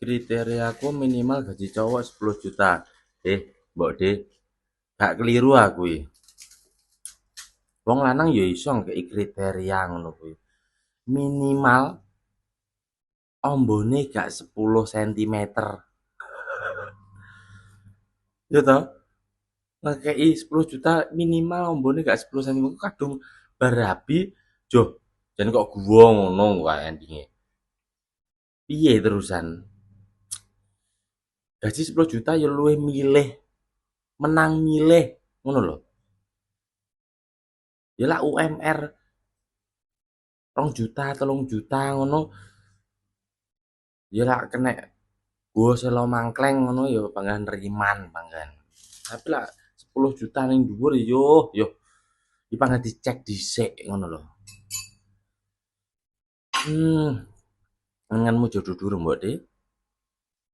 kriteriaku minimal gaji cowok 10 juta. Mbok De, gak keliru aku iki. Wong lanang ya iso ngekeki kriteria ngono kuwi. Minimal ombone gak 10 cm. Ya toh? Ngekeki 10 juta minimal ombone gak 10 cm kadung barabi. Joh, jan kok gua ngono wae endinge. Piye terusan? Gaji 10 juta ya luwih milih, menang milih ngono lho. Ya lah UMR 2 juta, 3 juta ngono. Ya lah kena gua selo mangkleng ngono ya bangga neriman bangga. Tapi lah 10 juta ning dhuwur yo yo iki dicek dhisik ngono lho. Hmm, Lenganmu jodoh durung, Mbok De?